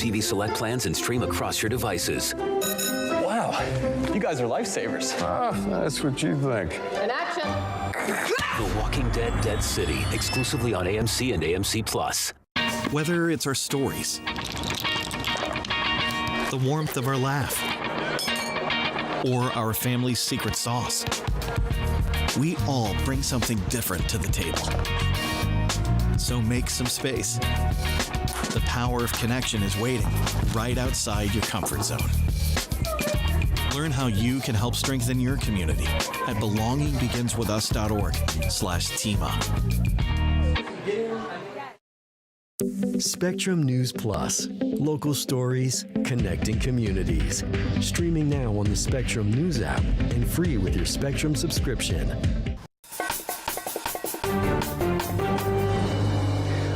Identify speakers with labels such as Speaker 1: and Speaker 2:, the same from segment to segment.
Speaker 1: TV Select plans and stream across your devices.
Speaker 2: Wow, you guys are lifesavers.
Speaker 3: That's what you think.
Speaker 4: In action.
Speaker 1: The Walking Dead Dead City, exclusively on AMC and AMC+.
Speaker 5: Whether it's our stories, the warmth of our laugh, or our family's secret sauce, we all bring something different to the table. So make some space. The power of connection is waiting right outside your comfort zone. Learn how you can help strengthen your community at belongingbeginswithus.org/team-up.
Speaker 6: Spectrum News Plus. Local stories, connecting communities. Streaming now on the Spectrum News app and free with your Spectrum subscription.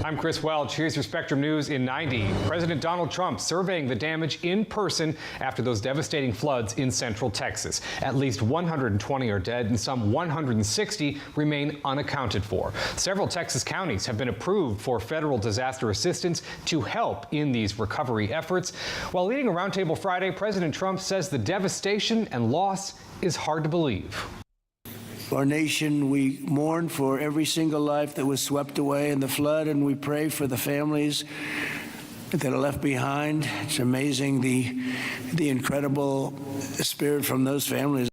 Speaker 7: I'm Chris Welch. Here's your Spectrum News in 90. President Donald Trump surveying the damage in person after those devastating floods in central Texas. At least 120 are dead and some 160 remain unaccounted for. Several Texas counties have been approved for federal disaster assistance to help in these recovery efforts. While leading a roundtable Friday, President Trump says the devastation and loss is hard to believe.
Speaker 8: Our nation, we mourn for every single life that was swept away in the flood, and we pray for the families that are left behind. It's amazing the incredible spirit from those families.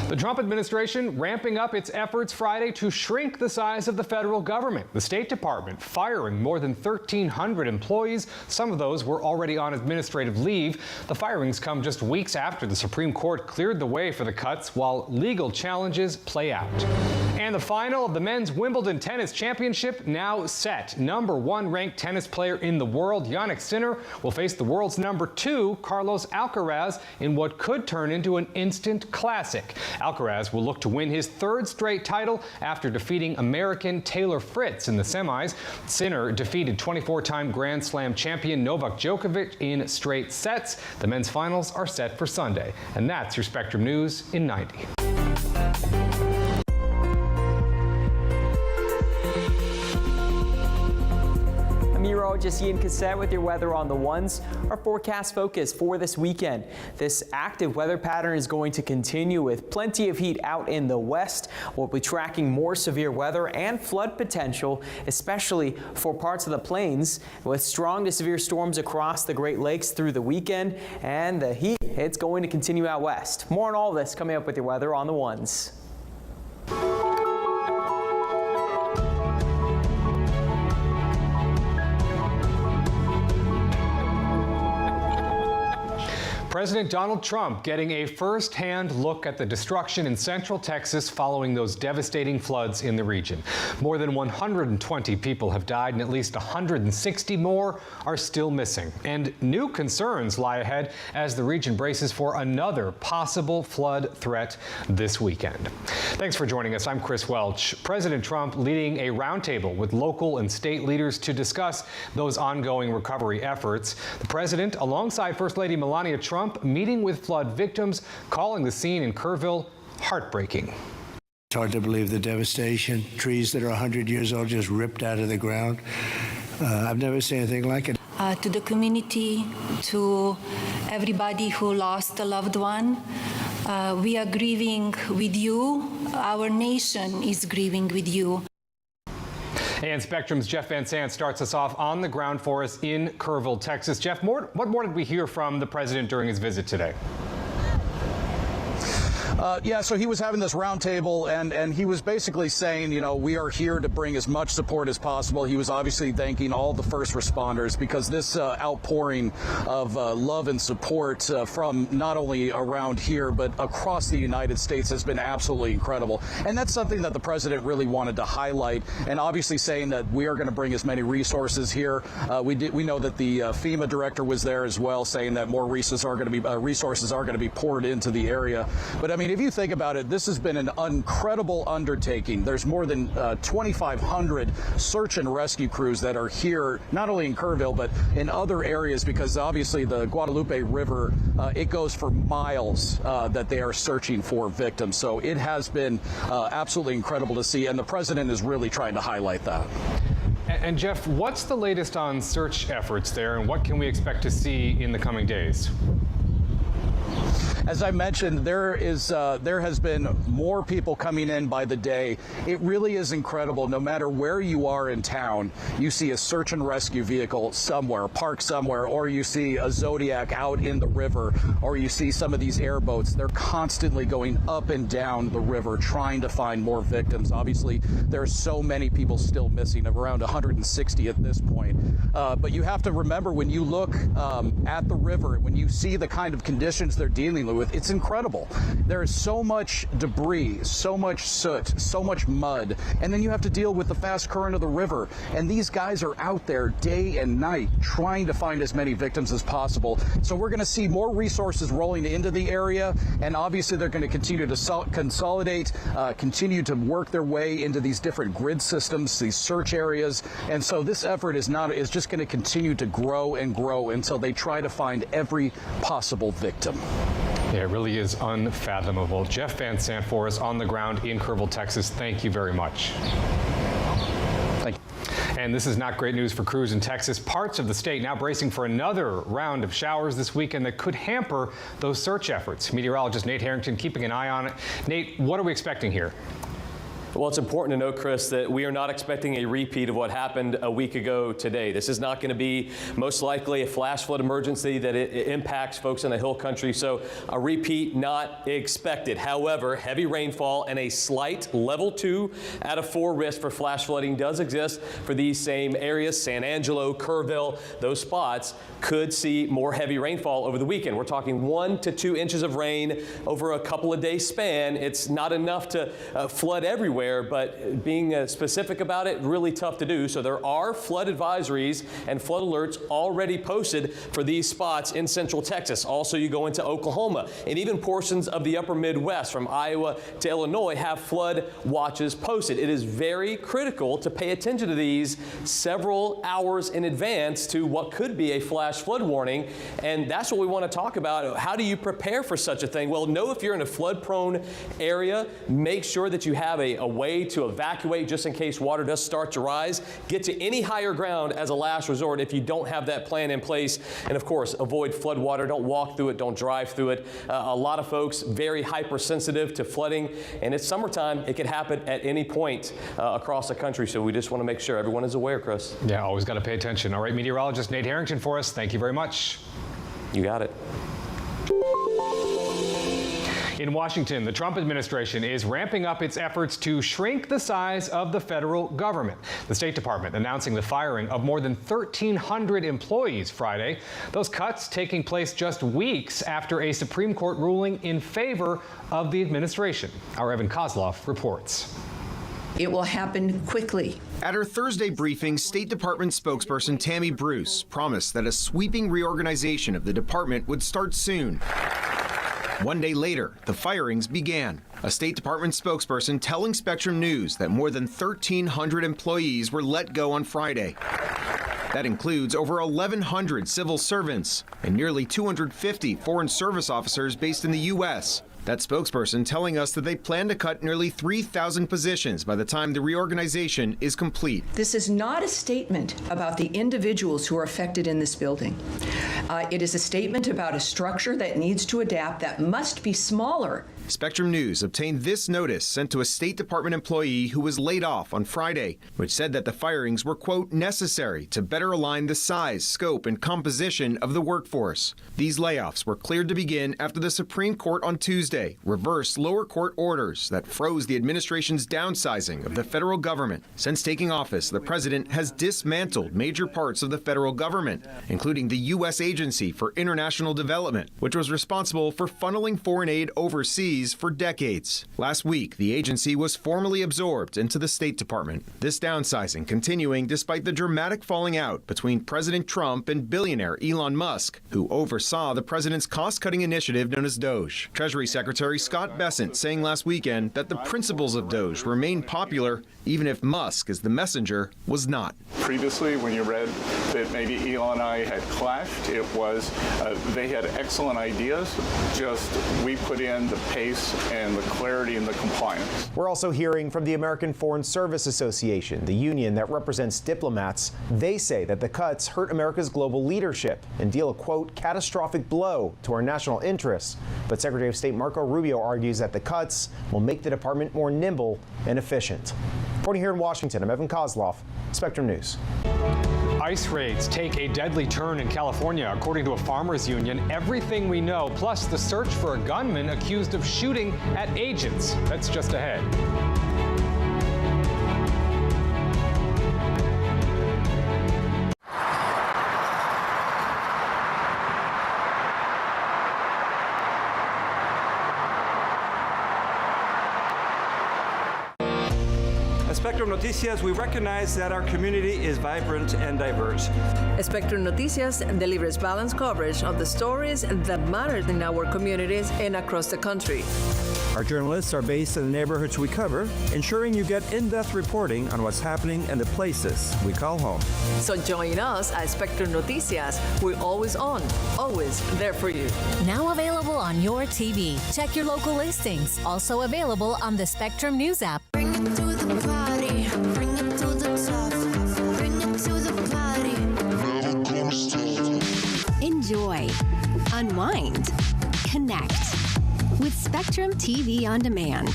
Speaker 7: The Trump administration ramping up its efforts Friday to shrink the size of the federal government. The State Department firing more than 1,300 employees. Some of those were already on administrative leave. The firings come just weeks after the Supreme Court cleared the way for the cuts while legal challenges play out. And the final of the men's Wimbledon Tennis Championship now set. #1 ranked tennis player in the world, Jannik Sinner, will face the world's #2, Carlos Alcaraz, in what could turn into an instant classic. Alcaraz will look to win his 3rd straight title after defeating American Taylor Fritz in the semis. Sinner defeated 24-time Grand Slam champion Novak Djokovic in straight sets. The men's finals are set for Sunday. And that's your Spectrum News in 90.
Speaker 9: Meteorologist Ian Cassette with your weather on the ones. Our forecast focus for this weekend. This active weather pattern is going to continue with plenty of heat out in the west. We'll be tracking more severe weather and flood potential, especially for parts of the plains, with strong to severe storms across the Great Lakes through the weekend. And the heat, it's going to continue out west. More on all this coming up with your weather on the ones.
Speaker 7: President Donald Trump getting a first-hand look at the destruction in central Texas following those devastating floods in the region. More than 120 people have died and at least 160 more are still missing. And new concerns lie ahead as the region braces for another possible flood threat this weekend. Thanks for joining us. I'm Chris Welch. President Trump leading a roundtable with local and state leaders to discuss those ongoing recovery efforts. The president, alongside First Lady Melania Trump, meeting with flood victims, calling the scene in Kerrville heartbreaking.
Speaker 8: It's hard to believe the devastation. Trees that are 100 years old just ripped out of the ground. I've never seen anything like it.
Speaker 10: To the community, to everybody who lost a loved one, we are grieving with you. Our nation is grieving with you.
Speaker 7: And Spectrum's Jeff Van Sant starts us off on the ground for us in Kerrville, Texas. Jeff, what more did we hear from the president during his visit today?
Speaker 11: Yeah, so he was having this roundtable, and he was basically saying, you know, we are here to bring as much support as possible. He was obviously thanking all the first responders because this outpouring of love and support from not only around here but across the United States has been absolutely incredible. And that's something that the president really wanted to highlight, and obviously saying that we are going to bring as many resources here. We know that the FEMA director was there as well, saying that more resources are going to be poured into the area. But I mean, if you think about it, this has been an incredible undertaking. There's more than 2,500 search and rescue crews that are here, not only in Kerrville, but in other areas, because obviously the Guadalupe River, it goes for miles that they are searching for victims. So it has been absolutely incredible to see, and the president is really trying to highlight that.
Speaker 7: And Jeff, what's the latest on search efforts there, and what can we expect to see in the coming days?
Speaker 11: As I mentioned, there has been more people coming in by the day. It really is incredible. No matter where you are in town, you see a search and rescue vehicle somewhere, parked somewhere, or you see a Zodiac out in the river, or you see some of these airboats. They're constantly going up and down the river trying to find more victims. Obviously, there are so many people still missing, of around 160 at this point. But you have to remember, when you look at the river, when you see the kind of conditions they're dealing with, it's incredible. There is so much debris, so much soot, so much mud, and then you have to deal with the fast current of the river. And these guys are out there day and night trying to find as many victims as possible. So we're going to see more resources rolling into the area, and obviously they're going to continue to consolidate, continue to work their way into these different grid systems, these search areas. And so this effort is just going to continue to grow and grow until they try to find every possible victim.
Speaker 7: Yeah, it really is unfathomable. Jeff Van Sant for us on the ground in Kerrville, Texas. Thank you very much.
Speaker 11: Thank you.
Speaker 7: And this is not great news for crews in Texas. Parts of the state now bracing for another round of showers this weekend that could hamper those search efforts. Meteorologist Nate Harrington keeping an eye on it. Nate, what are we expecting here?
Speaker 4: Well, it's important to note, Chris, that we are not expecting a repeat of what happened a week ago today. This is not going to be most likely a flash flood emergency that it impacts folks in the hill country, so a repeat not expected. However, heavy rainfall and a slight level 2 out of 4 risk for flash flooding does exist for these same areas. San Angelo, Kerrville, those spots could see more heavy rainfall over the weekend. We're talking 1 to 2 inches of rain over a couple of days span. It's not enough to flood everywhere, but being specific about it, really tough to do. So there are flood advisories and flood alerts already posted for these spots in central Texas. Also, you go into Oklahoma, and even portions of the upper Midwest from Iowa to Illinois have flood watches posted. It is very critical to pay attention to these several hours in advance to what could be a flash flood warning, and that's what we want to talk about. How do you prepare for such a thing? Well, know if you're in a flood-prone area, make sure that you have a way to evacuate just in case water does start to rise. Get to any higher ground as a last resort if you don't have that plan in place. And of course, avoid flood water. Don't walk through it. Don't drive through it. A lot of folks very hypersensitive to flooding, and it's summertime. It could happen at any point across the country. So we just want to make sure everyone is aware, Chris.
Speaker 7: Yeah, always got to pay attention. All right, meteorologist Nate Harrington for us. Thank you very much.
Speaker 4: You got it.
Speaker 7: In Washington, the Trump administration is ramping up its efforts to shrink the size of the federal government. The State Department announcing the firing of more than 1,300 employees Friday. Those cuts taking place just weeks after a Supreme Court ruling in favor of the administration. Our Evan Kozlov reports.
Speaker 12: It will happen quickly.
Speaker 13: At her Thursday briefing, State Department spokesperson Tammy Bruce promised that a sweeping reorganization of the department would start soon. One day later, the firings began. A State Department spokesperson telling Spectrum News that more than 1,300 employees were let go on Friday. That includes over 1,100 civil servants and nearly 250 foreign service officers based in the U.S. That spokesperson telling us that they plan to cut nearly 3,000 positions by the time the reorganization is complete.
Speaker 12: This is not a statement about the individuals who are affected in this building. It is a statement about a structure that needs to adapt, that must be smaller.
Speaker 13: Spectrum News obtained this notice sent to a State Department employee who was laid off on Friday, which said that the firings were, quote, necessary to better align the size, scope, and composition of the workforce. These layoffs were cleared to begin after the Supreme Court on Tuesday reversed lower court orders that froze the administration's downsizing of the federal government. Since taking office, the president has dismantled major parts of the federal government, including the U.S. Agency for International Development, which was responsible for funneling foreign aid overseas for decades. Last week, the agency was formally absorbed into the State Department. This downsizing continuing despite the dramatic falling out between President Trump and billionaire Elon Musk, who oversaw the president's cost-cutting initiative known as DOGE. Treasury Secretary Scott Bessent saying last weekend that the principles of DOGE remain popular, even if Musk, as the messenger, was not.
Speaker 14: Previously, when you read that maybe Elon and I had clashed, it was they had excellent ideas, just we put in the pace and the clarity and the compliance.
Speaker 13: We're also hearing from the American Foreign Service Association, the union that represents diplomats. They say that the cuts hurt America's global leadership and deal a, quote, catastrophic blow to our national interests. But Secretary of State Marco Rubio argues that the cuts will make the department more nimble and efficient. Reporting here in Washington, I'm Evan Kozloff, Spectrum News.
Speaker 7: ICE raids take a deadly turn in California. According to a farmers union, everything we know, plus the search for a gunman accused of shooting at agents. That's just ahead.
Speaker 15: At Spectrum Noticias, we recognize that our community is vibrant and diverse.
Speaker 16: Spectrum Noticias delivers balanced coverage of the stories that matter in our communities and across the country.
Speaker 15: Our journalists are based in the neighborhoods we cover, ensuring you get in-depth reporting on what's happening in the places we call home.
Speaker 16: So join us at Spectrum Noticias. We're always on, always there for you.
Speaker 17: Now available on your TV. Check your local listings. Also available on the Spectrum News app.
Speaker 18: Bring it to the party, bring it to the top, bring it to the party. Never gonna stop.
Speaker 17: Enjoy, unwind, connect with Spectrum TV on Demand.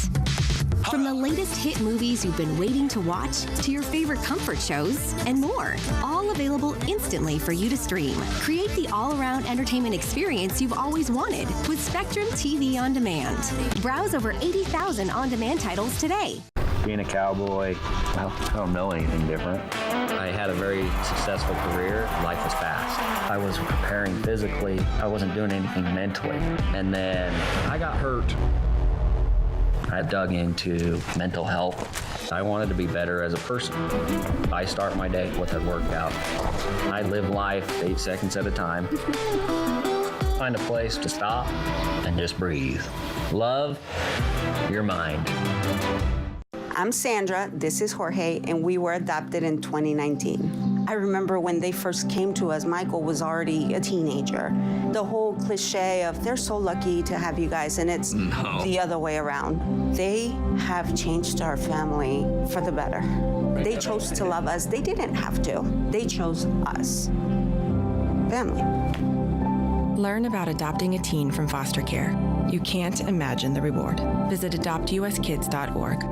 Speaker 17: From the latest hit movies you've been waiting to watch to your favorite comfort shows and more, all available instantly for you to stream. Create the all-around entertainment experience you've always wanted with Spectrum TV on Demand. Browse over 80,000 on-demand titles today.
Speaker 19: Being a cowboy, well, I don't know anything different. I had a very successful career. Life was fast. I was preparing physically. I wasn't doing anything mentally. And then I got hurt. I dug into mental health. I wanted to be better as a person. I start my day with a workout. I live life 8 seconds at a time. Find a place to stop and just breathe. Love your mind.
Speaker 20: I'm Sandra, this is Jorge, and we were adopted in 2019. I remember when they first came to us, Michael was already a teenager. The whole cliche of they're so lucky to have you guys, and it's the other way around. They have changed our family for the better. They chose to love us. They didn't have to. They chose us. Family.
Speaker 21: Learn about adopting a teen from foster care. You can't imagine the reward. Visit adoptuskids.org.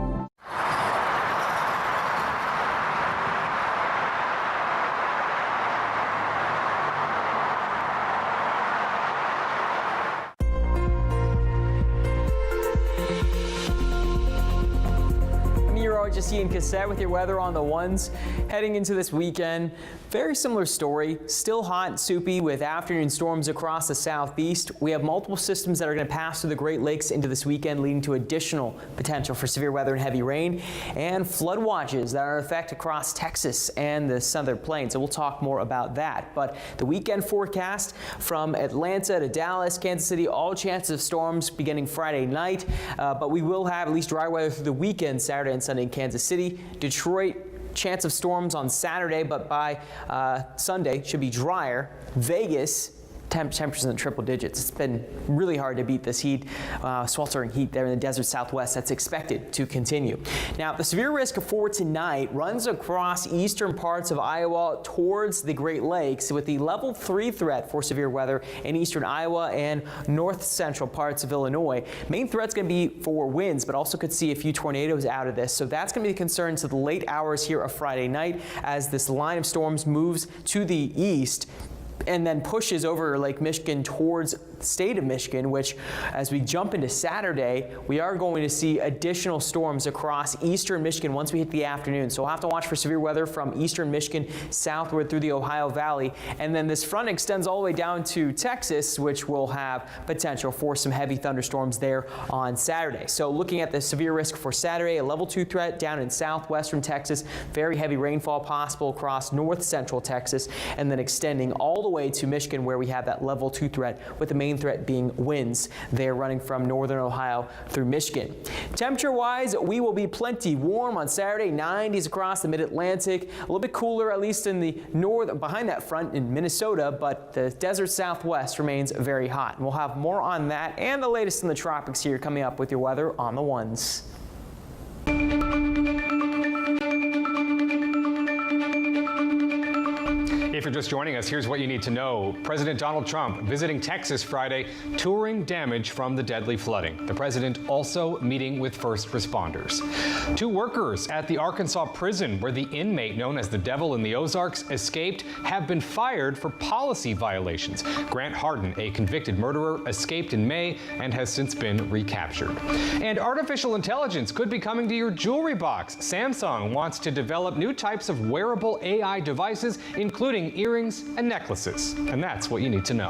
Speaker 9: Ian Cassette with your weather on the ones. Heading into this weekend, very similar story. Still hot and soupy with afternoon storms across the southeast. We have multiple systems that are going to pass through the Great Lakes into this weekend, leading to additional potential for severe weather and heavy rain and flood watches that are in effect across Texas and the southern plains. So we'll talk more about that. But the weekend forecast from Atlanta to Dallas, Kansas City, all chances of storms beginning Friday night. But we will have at least dry weather through the weekend, Saturday and Sunday in Kansas City. Detroit, chance of storms on Saturday, but by Sunday should be drier. Vegas, temperatures in the triple digits. It's been really hard to beat this heat, sweltering heat there in the desert southwest. That's expected to continue. Now, the severe risk for tonight runs across eastern parts of Iowa towards the Great Lakes with the level 3 threat for severe weather in eastern Iowa and north central parts of Illinois. Main threat's going to be for winds, but also could see a few tornadoes out of this. So that's going to be the concern to the late hours here of Friday night as this line of storms moves to the east and then pushes over Lake Michigan towards the state of Michigan, which as we jump into Saturday, we are going to see additional storms across eastern Michigan once we hit the afternoon. So we'll have to watch for severe weather from eastern Michigan southward through the Ohio Valley. And then this front extends all the way down to Texas, which will have potential for some heavy thunderstorms there on Saturday. So looking at the severe risk for Saturday, a level 2 threat down in southwestern Texas, very heavy rainfall possible across north central Texas, and then extending all the way to Michigan, where we have that level 2 threat, with the main threat being winds. They're running from northern Ohio through Michigan. Temperature-wise, we will be plenty warm on Saturday, 90s across the mid-Atlantic, a little bit cooler, at least in the north, behind that front in Minnesota, but the desert southwest remains very hot. And we'll have more on that and the latest in the tropics here coming up with your weather on the ones.
Speaker 7: If you're just joining us, here's what you need to know. President Donald Trump visiting Texas Friday, touring damage from the deadly flooding. The president also meeting with first responders. 2 workers at the Arkansas prison where the inmate known as the Devil in the Ozarks escaped have been fired for policy violations. Grant Harden, a convicted murderer, escaped in May and has since been recaptured. And artificial intelligence could be coming to your jewelry box. Samsung wants to develop new types of wearable AI devices, including earrings and necklaces. And that's what you need to know.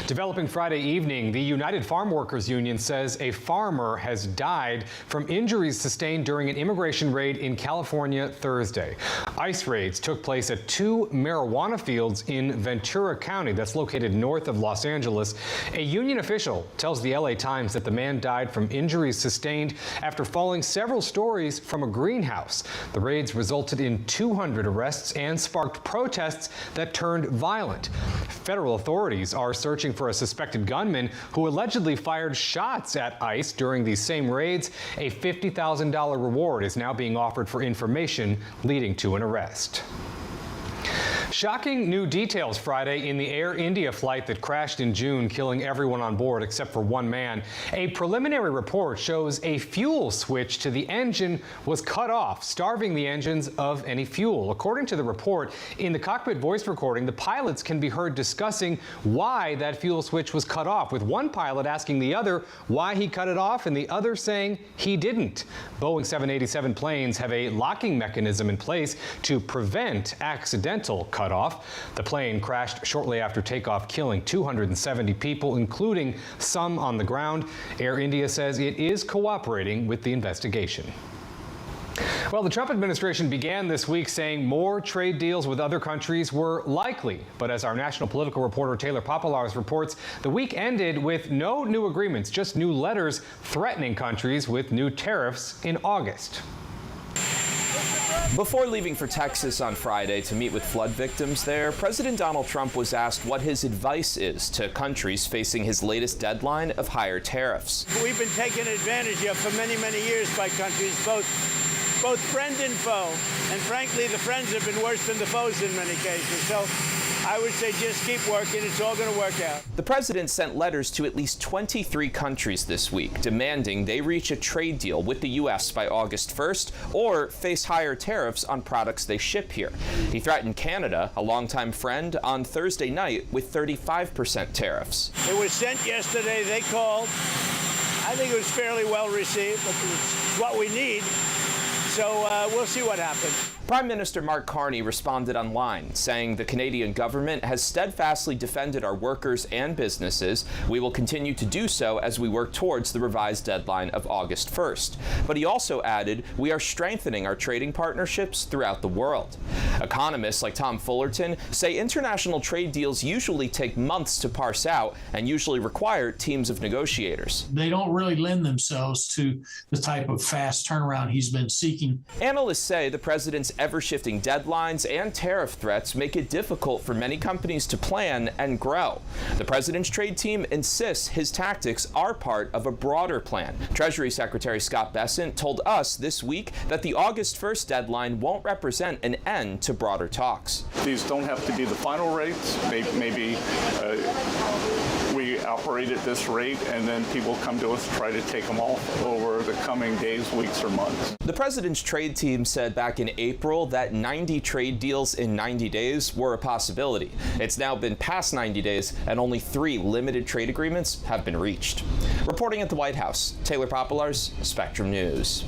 Speaker 7: Developing Friday evening, the United Farm Workers Union says a farmer has died from injuries sustained during an immigration raid in California Thursday. ICE raids took place at 2 marijuana fields in Ventura County, that's located north of Los Angeles. A union official tells the LA Times that the man died from injuries sustained after falling several stories from a greenhouse. The raids resulted in 200 arrests and sparked protests that turned violent. Federal authorities are searching for a suspected gunman who allegedly fired shots at ICE during these same raids. A $50,000 reward is now being offered for information leading to an arrest. Shocking new details Friday in the Air India flight that crashed in June, killing everyone on board except for 1 man. A preliminary report shows a fuel switch to the engine was cut off, starving the engines of any fuel. According to the report, in the cockpit voice recording, the pilots can be heard discussing why that fuel switch was cut off, with one pilot asking the other why he cut it off and the other saying he didn't. Boeing 787 planes have a locking mechanism in place to prevent accidental cutoff. The plane crashed shortly after takeoff, killing 270 people, including some on the ground. Air India says it is cooperating with the investigation. Well, the Trump administration began this week saying more trade deals with other countries were likely. But as our national political reporter Taylor Popolars reports, the week ended with no new agreements, just new letters threatening countries with new tariffs in August.
Speaker 2: Before leaving for Texas on Friday to meet with flood victims there, President Donald Trump was asked what his advice is to countries facing his latest deadline of higher tariffs.
Speaker 8: We've been taken advantage of for many, many years by countries, both friend and foe. And frankly, the friends have been worse than the foes in many cases. So I would say just keep working. It's all going to work out.
Speaker 2: The president sent letters to at least 23 countries this week, demanding they reach a trade deal with the U.S. by August 1st or face higher tariffs on products they ship here. He threatened Canada, a longtime friend, on Thursday night with 35% tariffs.
Speaker 8: It was sent yesterday. They called. I think it was fairly well received, but it's what we need. So we'll see what happens.
Speaker 2: Prime Minister Mark Carney responded online, saying the Canadian government has steadfastly defended our workers and businesses. We will continue to do so as we work towards the revised deadline of August 1st. But he also added, we are strengthening our trading partnerships throughout the world. Economists like Tom Fullerton say international trade deals usually take months to parse out and usually require teams of negotiators.
Speaker 22: They don't really lend themselves to the type of fast turnaround he's been seeking.
Speaker 2: Analysts say the president's ever-shifting deadlines and tariff threats make it difficult for many companies to plan and grow. The president's trade team insists his tactics are part of a broader plan. Treasury Secretary Scott Bessent told us this week that the August 1st deadline won't represent an end to broader talks.
Speaker 14: These don't have to be the final rates. Maybe we operate at this rate and then people come to us to try to take them off over the coming days, weeks, or months.
Speaker 2: The president's trade team said back in April that 90 trade deals in 90 days were a possibility. It's now been past 90 days and only 3 limited trade agreements have been reached. Reporting at the White House, Taylor Popolars, Spectrum News.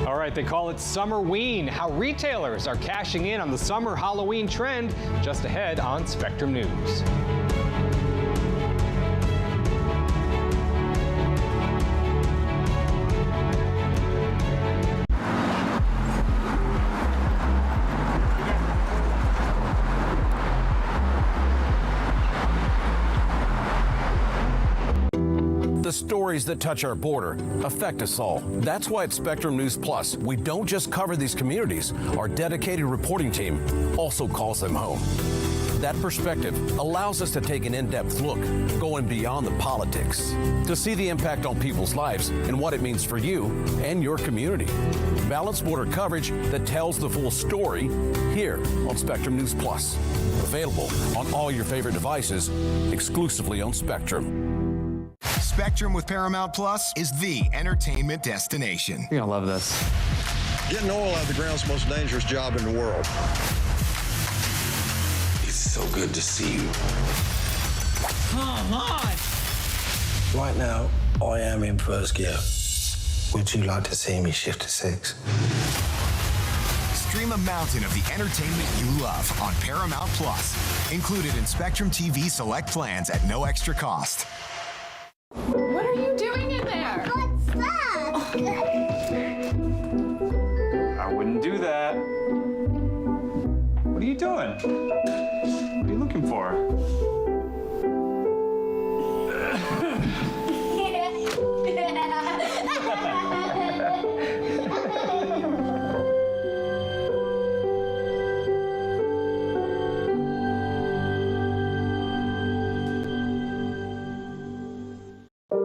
Speaker 7: All right, they call it Summerween, how retailers are cashing in on the summer Halloween trend, just ahead on Spectrum News.
Speaker 1: stories that touch our border affect us all. That's why at Spectrum News Plus, we don't just cover these communities. Our dedicated reporting team also calls them home. That perspective allows us to take an in-depth look, going beyond the politics, to see the impact on people's lives and what it means for you and your community. Balanced border coverage that tells the full story here on Spectrum News Plus. Available on all your favorite devices, exclusively on Spectrum.
Speaker 3: Spectrum with Paramount Plus is the entertainment destination.
Speaker 23: You're gonna love this.
Speaker 24: Getting oil out of the ground is the most dangerous job in the world.
Speaker 25: So good to see you.
Speaker 24: Come on!
Speaker 25: Right now, I am in first gear. Would you like to see me shift to 6?
Speaker 3: Stream a mountain of the entertainment you love on Paramount Plus. Included in Spectrum TV Select plans at no extra cost.
Speaker 26: What are you doing in there?
Speaker 27: I wouldn't do that. What are you doing? What are you looking for?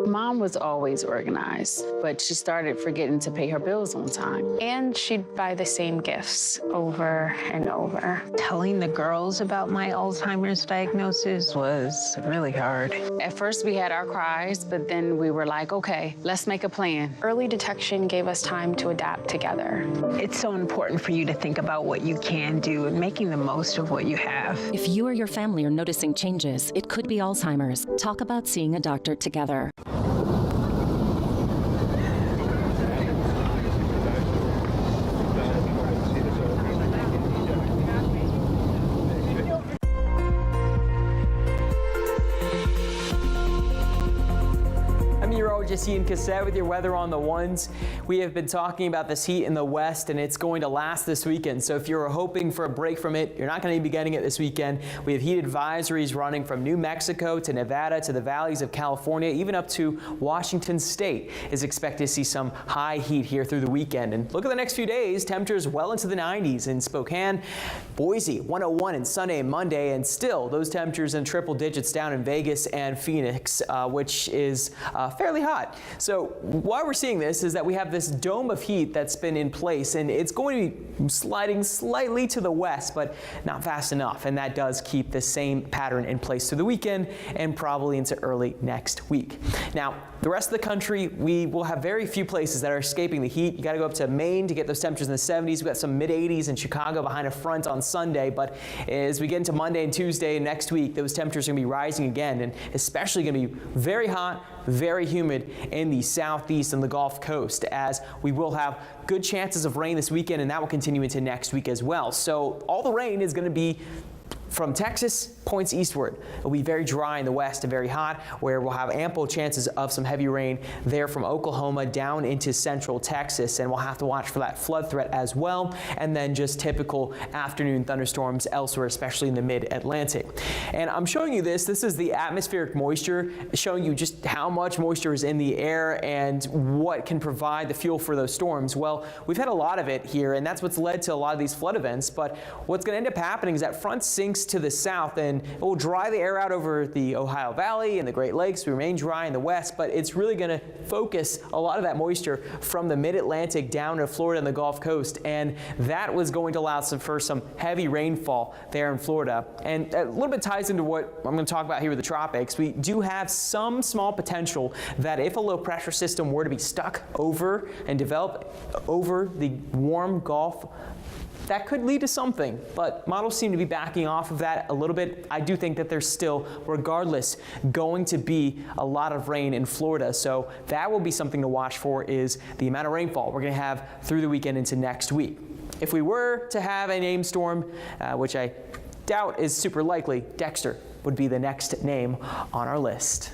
Speaker 28: Mom was always organized, but she started forgetting to pay her bills on time.
Speaker 29: And she'd buy the same gifts over and over.
Speaker 30: Telling the girls about my Alzheimer's diagnosis was really hard.
Speaker 28: At first we had our cries, but then we were like, okay, let's make a plan.
Speaker 29: Early detection gave us time to adapt together.
Speaker 30: It's so important for you to think about what you can do and making the most of what you have.
Speaker 31: If you or your family are noticing changes, it could be Alzheimer's. Talk about seeing a doctor together.
Speaker 9: Ian Cassette with your weather on the ones. We have been talking about this heat in the west, and it's going to last this weekend. So if you're hoping for a break from it, you're not going to be getting it this weekend. We have heat advisories running from New Mexico to Nevada to the valleys of California, even up to Washington State is expected to see some high heat here through the weekend. And look at the next few days, temperatures well into the 90s in Spokane, Boise, 101 in Sunday and Monday, and still those temperatures in triple digits down in Vegas and Phoenix, which is fairly hot. So why we're seeing this is that we have this dome of heat that's been in place, and it's going to be sliding slightly to the west, but not fast enough. And that does keep the same pattern in place through the weekend and probably into early next week. Now, the rest of the country, we will have very few places that are escaping the heat. You got to go up to Maine to get those temperatures in the 70s. We've got some mid-80s in Chicago behind a front on Sunday, but as we get into Monday and Tuesday next week, those temperatures are going to be rising again, and especially going to be very hot, very humid in the southeast and the Gulf Coast, as we will have good chances of rain this weekend, and that will continue into next week as well. So all the rain is going to be from Texas points eastward. It'll be very dry in the west and very hot, where we'll have ample chances of some heavy rain there from Oklahoma down into central Texas, and we'll have to watch for that flood threat as well, and then just typical afternoon thunderstorms elsewhere, especially in the mid-Atlantic. And I'm showing you this. This is the atmospheric moisture, showing you just how much moisture is in the air and what can provide the fuel for those storms. Well, we've had a lot of it here, and that's what's led to a lot of these flood events, but what's going to end up happening is that front sinks to the south, and it will dry the air out over the Ohio Valley and the Great Lakes. We remain dry in the west, but it's really going to focus a lot of that moisture from the mid-Atlantic down to Florida and the Gulf Coast, and that was going to allow for some heavy rainfall there in Florida. And a little bit ties into what I'm going to talk about here with the tropics. We do have some small potential that if a low pressure system were to be stuck over and develop over the warm Gulf, that could lead to something, but models seem to be backing off of that a little bit. I do think that there's still, regardless, going to be a lot of rain in Florida. So that will be something to watch for, is the amount of rainfall we're going to have through the weekend into next week. If we were to have a named storm, which I doubt is super likely, Dexter would be the next name on our list.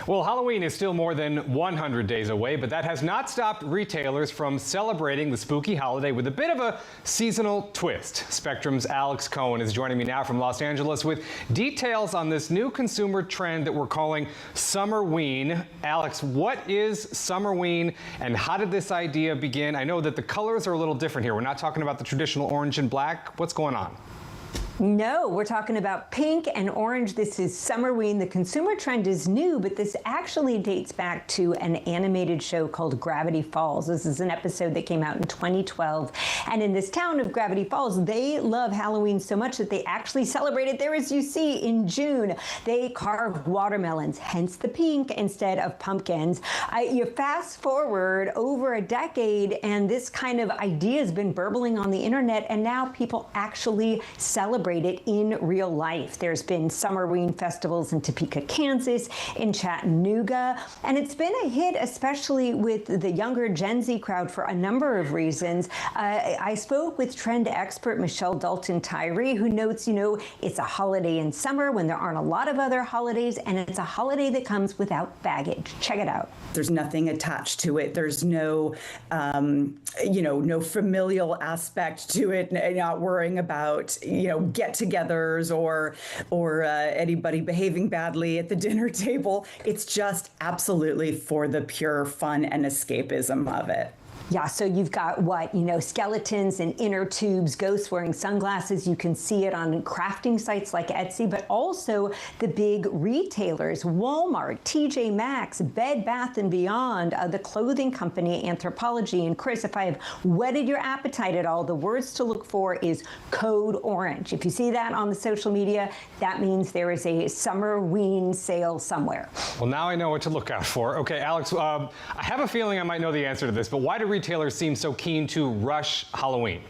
Speaker 7: Well, Well, Halloween is still more than 100 days away, but that has not stopped retailers from celebrating the spooky holiday with a bit of a seasonal twist. Spectrum's Alex Cohen is joining me now from Los Angeles with details on this new consumer trend that we're calling Summerween. Alex, what is Summerween and how did this idea begin? I know that the colors are a little different here. We're not talking about the traditional orange and black. What's going on?
Speaker 4: No, we're talking about pink and orange. This is Summerween. The consumer trend is new, but this actually dates back to an animated show called Gravity Falls. This is an episode that came out in 2012. And in this town of Gravity Falls, they love Halloween so much that they actually celebrate it there, as you see, in June. They carve watermelons, hence the pink instead of pumpkins. You fast forward over a decade, and this kind of idea has been burbling on the internet, and now people actually celebrate it in real life. There's been Summerween festivals in Topeka, Kansas, in Chattanooga, and it's been a hit, especially with the younger Gen Z crowd for a number of reasons. I spoke with trend expert Michelle Dalton-Tyree, who notes, it's a holiday in summer when there aren't a lot of other holidays, and it's a holiday that comes without baggage. Check it out.
Speaker 5: There's nothing attached to it. There's no, no familial aspect to it. Not worrying about, get-togethers or anybody behaving badly at the dinner table. It's just absolutely for the pure fun and escapism of it.
Speaker 4: Yeah, so you've got skeletons and inner tubes, ghosts wearing sunglasses. You can see it on crafting sites like Etsy, but also the big retailers, Walmart, TJ Maxx, Bed Bath & Beyond, the clothing company Anthropologie. And Chris, if I have whetted your appetite at all, the words to look for is Code Orange. If you see that on the social media, that means there is a Summerween sale somewhere.
Speaker 7: Well, now I know what to look out for. Okay, Alex, I have a feeling I might know the answer to this, but why do retailers seem so keen to rush Halloween?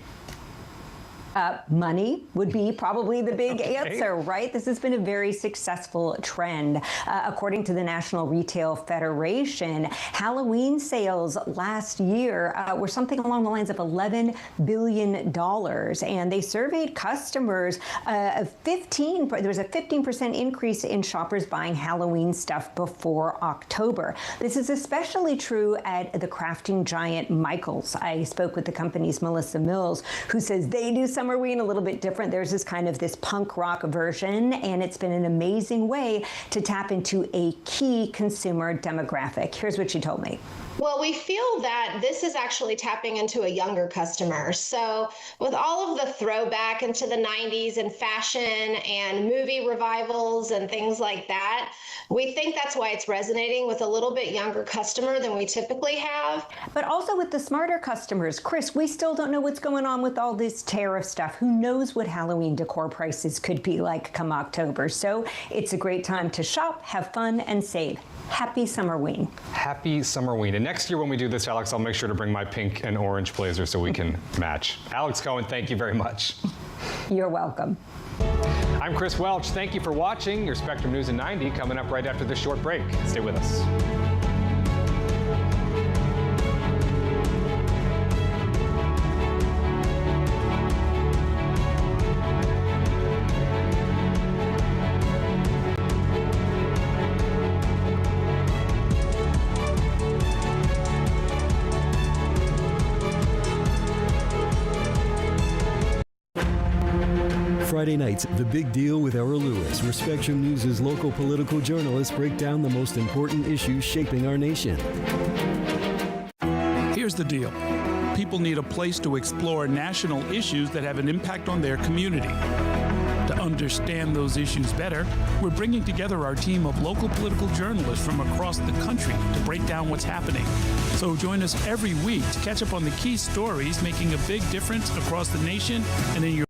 Speaker 4: Money would be probably the big answer, right? This has been a very successful trend. According to the National Retail Federation, Halloween sales last year were something along the lines of $11 billion. And they surveyed customers there was a 15% increase in shoppers buying Halloween stuff before October. This is especially true at the crafting giant Michaels. I spoke with the company's Melissa Mills, who says they do Summerween a little bit different. Theirs is kind of this punk rock version, and it's been an amazing way to tap into a key consumer demographic. Here's what she told me.
Speaker 6: Well, we feel that this is actually tapping into a younger customer. So with all of the throwback into the 90s and fashion and movie revivals and things like that, we think that's why it's resonating with a little bit younger customer than we typically have.
Speaker 4: But also with the smarter customers. Chris, we still don't know what's going on with all this tariff stuff. Who knows what Halloween decor prices could be like come October. So it's a great time to shop, have fun, and save. Happy Summerween. Happy Summerween. And next year when we do this, Alex, I'll make sure to bring my pink and orange blazer so we can match. Alex Cohen, thank you very much. You're welcome. I'm Chris Welch. Thank you for watching. Your Spectrum News in 90 coming up right after this short break. Stay with us.
Speaker 10: Friday nights, The Big Deal with Errol Lewis, where Spectrum News' local political journalists break down the most important issues shaping our nation.
Speaker 11: Here's the deal. People need a place to explore national issues that have an impact on their community. To understand those issues better, we're bringing together our team of local political journalists from across the country to break down what's happening. So join us every week to catch up on the key stories making a big difference across the nation and in your